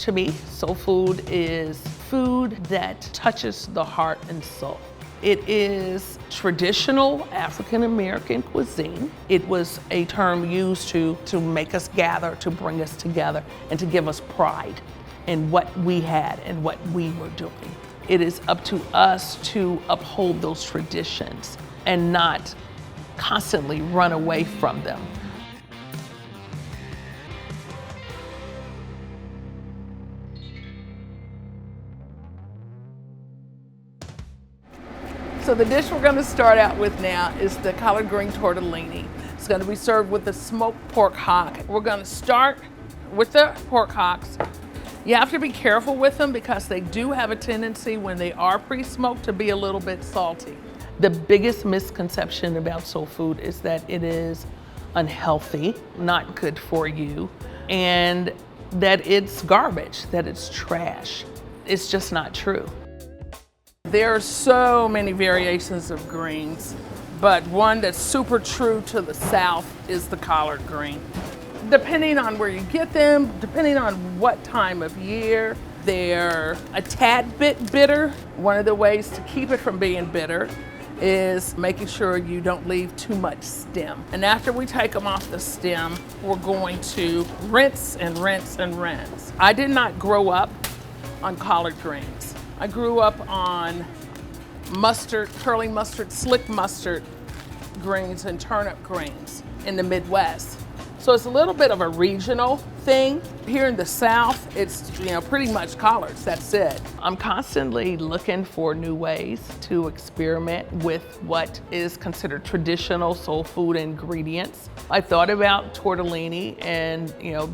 To me, soul food is food that touches the heart and soul. It is traditional African American cuisine. It was a term used to make us gather, to bring us together, and to give us pride in what we had and what we were doing. It is up to us to uphold those traditions and not constantly run away from them. So the dish we're going to start out with now is the collard green tortellini. It's going to be served with the smoked pork hock. We're going to start with the pork hocks. You have to be careful with them because they do have a tendency when they are pre-smoked to be a little bit salty. The biggest misconception about soul food is that it is unhealthy, not good for you, and that it's garbage, that it's trash. It's just not true. There are so many variations of greens, but one that's super true to the South is the collard green. Depending on where you get them, depending on what time of year, they're a tad bit bitter. One of the ways to keep it from being bitter is making sure you don't leave too much stem. And after we take them off the stem, we're going to rinse and rinse and rinse. I did not grow up on collard greens. I grew up on mustard, curly mustard, slick mustard greens and turnip greens in the Midwest. So it's a little bit of a regional thing. Here in the South, it's pretty much collards, that's it. I'm constantly looking for new ways to experiment with what is considered traditional soul food ingredients. I thought about tortellini and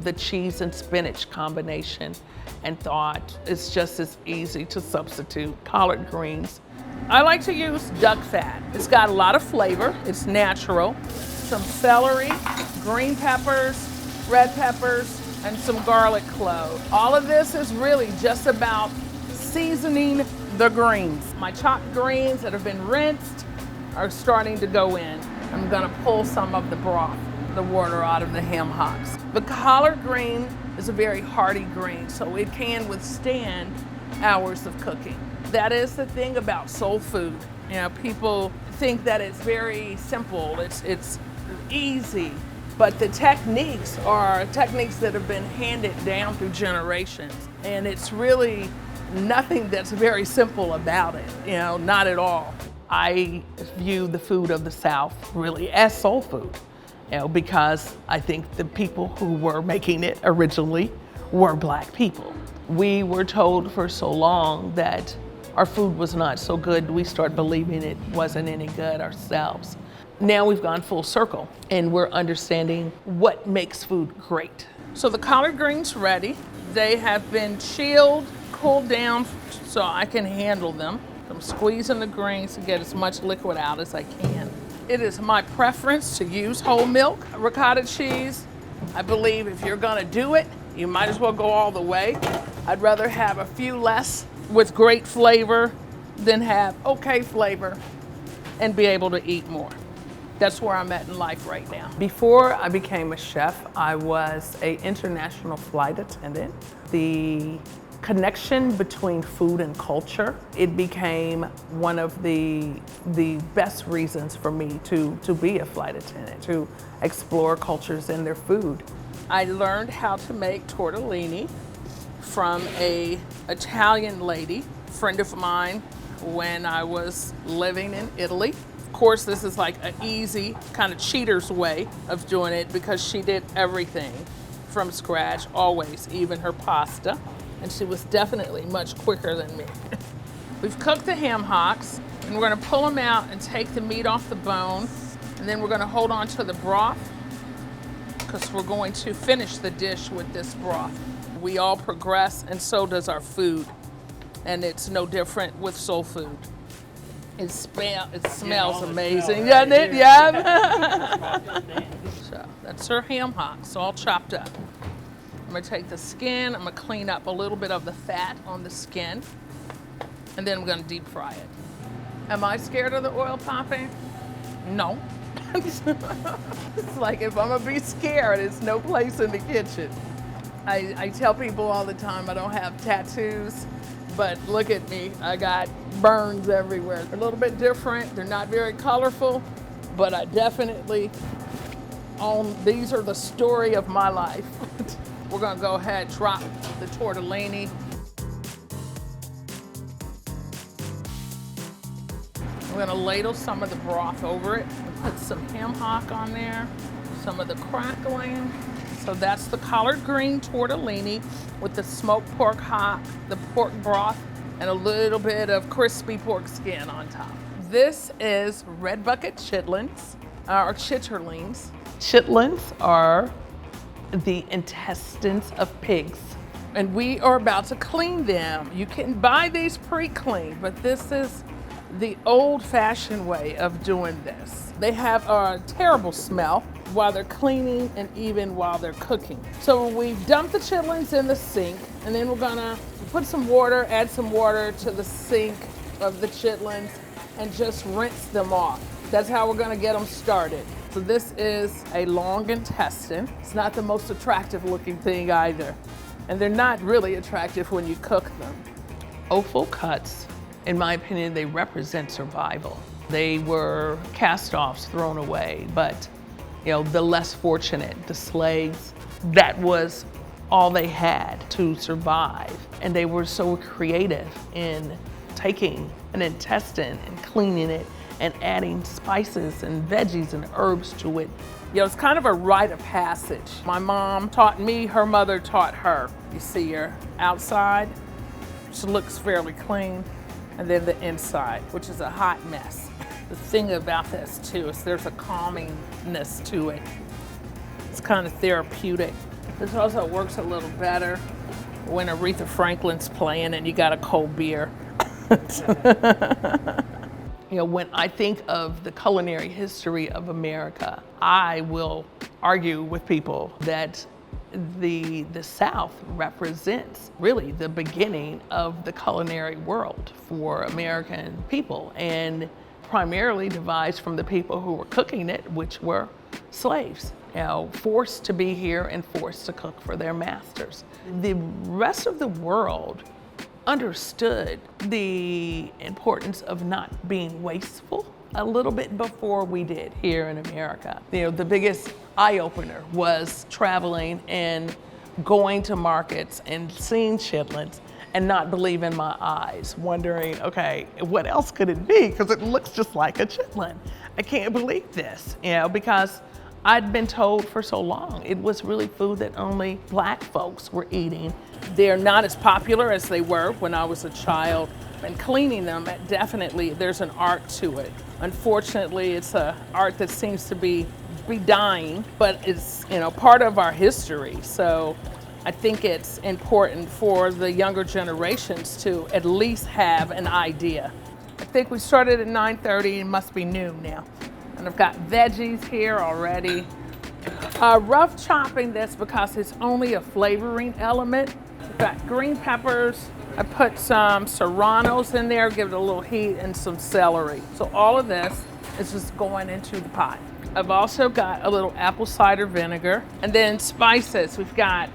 the cheese and spinach combination and thought it's just as easy to substitute collard greens. I like to use duck fat. It's got a lot of flavor, it's natural. Some celery, green peppers, red peppers, and some garlic clove. All of this is really just about seasoning the greens. My chopped greens that have been rinsed are starting to go in. I'm gonna pull some of the broth, the water out of the ham hocks. The collard green is a very hardy green, so it can withstand hours of cooking. That is the thing about soul food. People think that it's very simple, it's easy, but the techniques are techniques that have been handed down through generations, and it's really nothing that's very simple about it, not at all. I view the food of the South really as soul food, because I think the people who were making it originally were Black people. We were told for so long that our food was not so good, we started believing it wasn't any good ourselves. Now we've gone full circle and we're understanding what makes food great. So the collard greens ready. They have been chilled, cooled down so I can handle them. I'm squeezing the greens to get as much liquid out as I can. It is my preference to use whole milk ricotta cheese. I believe if you're gonna do it, you might as well go all the way. I'd rather have a few less with great flavor than have okay flavor and be able to eat more. That's where I'm at in life right now. Before I became a chef, I was an international flight attendant. The connection between food and culture, it became one of the best reasons for me to be a flight attendant, to explore cultures and their food. I learned how to make tortellini from an Italian lady, friend of mine, when I was living in Italy. Of course, this is like an easy kind of cheater's way of doing it because she did everything from scratch, always, even her pasta. And she was definitely much quicker than me. We've cooked the ham hocks, and we're gonna pull them out and take the meat off the bone, and then we're gonna hold on to the broth because we're going to finish the dish with this broth. We all progress, and so does our food. And it's no different with soul food. It smells amazing, doesn't it? Yeah. So that's her ham hocks, all chopped up. I'm gonna take the skin, I'm gonna clean up a little bit of the fat on the skin, and then I'm gonna deep fry it. Am I scared of the oil popping? No. It's like if I'm gonna be scared, it's no place in the kitchen. I tell people all the time I don't have tattoos, but look at me. I got burns everywhere. They're a little bit different. They're not very colorful, but I definitely own, these are the story of my life. We're gonna go ahead, drop the tortellini. We're gonna ladle some of the broth over it and put some ham hock on there, some of the crackling. So that's the collard green tortellini with the smoked pork hock, the pork broth, and a little bit of crispy pork skin on top. This is red bucket chitlins, or chitterlings. Chitlins are the intestines of pigs, and we are about to clean them. You can buy these pre-cleaned, but this is the old-fashioned way of doing this. They have a terrible smell while they're cleaning and even while they're cooking. So we've dumped the chitlins in the sink, and then we're gonna put some water, add some water to the sink of the chitlins, and just rinse them off. That's how we're gonna get them started. So this is a long intestine. It's not the most attractive looking thing either. And they're not really attractive when you cook them. Offal cuts, in my opinion, they represent survival. They were cast-offs thrown away, but you know, the less fortunate, the slaves, that was all they had to survive. And they were so creative in taking an intestine and cleaning it and adding spices and veggies and herbs to it. You know, it's kind of a rite of passage. My mom taught me, her mother taught her. You see her outside, she looks fairly clean, and then the inside, which is a hot mess. The thing about this too is there's a calmingness to it. It's kind of therapeutic. This also works a little better when Aretha Franklin's playing and you got a cold beer. You know, when I think of the culinary history of America, I will argue with people that the South represents really the beginning of the culinary world for American people, and primarily devised from the people who were cooking it, which were slaves, you know, forced to be here and forced to cook for their masters. The rest of the world understood the importance of not being wasteful a little bit before we did here in America. You know, the biggest eye-opener was traveling and going to markets and seeing chitlins and not believing my eyes, wondering, okay, what else could it be? Because it looks just like a chitlin. I can't believe this, you know, because I'd been told for so long it was really food that only Black folks were eating. They're not as popular as they were when I was a child, and cleaning them, definitely, there's an art to it. Unfortunately, it's an art that seems to be dying, but it's, you know, part of our history. So I think it's important for the younger generations to at least have an idea. I think we started at 9:30, it must be noon now. And I've got veggies here already. Rough chopping this because it's only a flavoring element. I've got green peppers. I put some serranos in there, give it a little heat, and some celery. So all of this is just going into the pot. I've also got a little apple cider vinegar. And then spices. We've got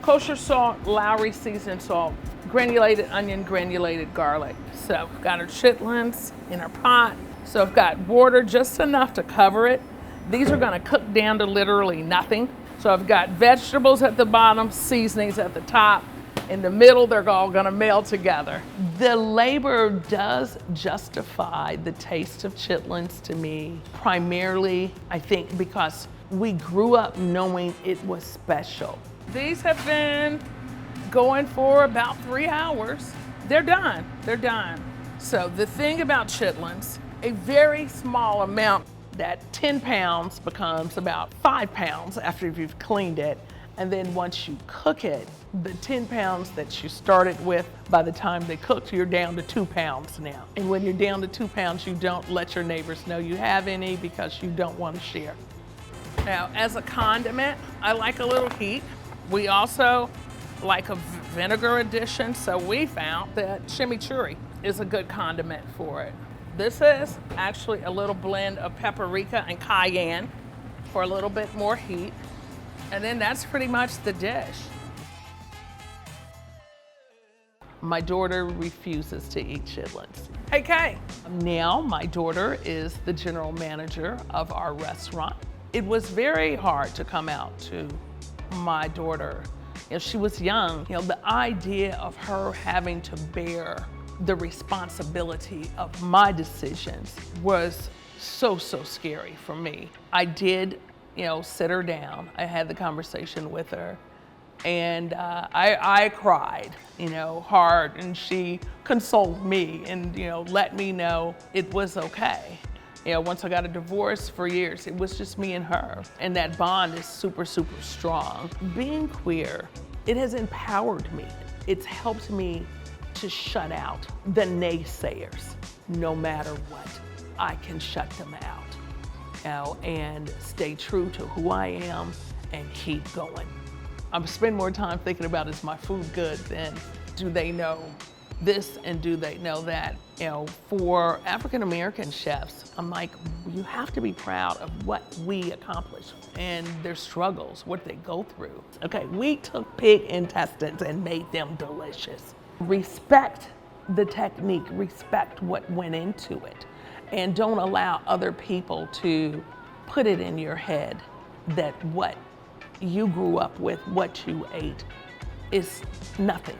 kosher salt, Lowry seasoned salt, granulated onion, granulated garlic. So we've got our chitlins in our pot. So I've got water just enough to cover it. These are gonna cook down to literally nothing. So I've got vegetables at the bottom, seasonings at the top. In the middle, they're all gonna meld together. The labor does justify the taste of chitlins to me, primarily, I think, because we grew up knowing it was special. These have been going for about 3 hours. They're done, they're done. So the thing about chitlins, a very small amount, that 10 pounds becomes about 5 pounds after you've cleaned it. And then once you cook it, the 10 pounds that you started with, by the time they cooked, you're down to 2 pounds now. And when you're down to 2 pounds, you don't let your neighbors know you have any because you don't want to share. Now, as a condiment, I like a little heat. We also like a vinegar addition, so we found that chimichurri is a good condiment for it. This is actually a little blend of paprika and cayenne for a little bit more heat. And then that's pretty much the dish. My daughter refuses to eat chitlins. Hey, Kay. Now my daughter is the general manager of our restaurant. It was very hard to come out to my daughter. You know, she was young. You know, the idea of her having to bear the responsibility of my decisions was so scary for me. I did, you know, sit her down. I had the conversation with her, and I cried, you know, hard, and she consoled me and, you know, let me know it was okay. You know, once I got a divorce for years, it was just me and her, and that bond is super strong. Being queer, it has empowered me. It's helped me to shut out the naysayers. No matter what, I can shut them out, you know, and stay true to who I am and keep going. I spend more time thinking about, is my food good, than do they know this and do they know that? You know, for African American chefs, I'm like, you have to be proud of what we accomplish and their struggles, what they go through. Okay, we took pig intestines and made them delicious. Respect the technique, respect what went into it, and don't allow other people to put it in your head that what you grew up with, what you ate, is nothing.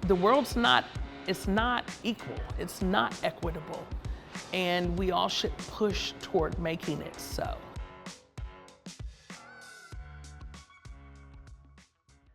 The world's not, it's not equal, it's not equitable, and we all should push toward making it so.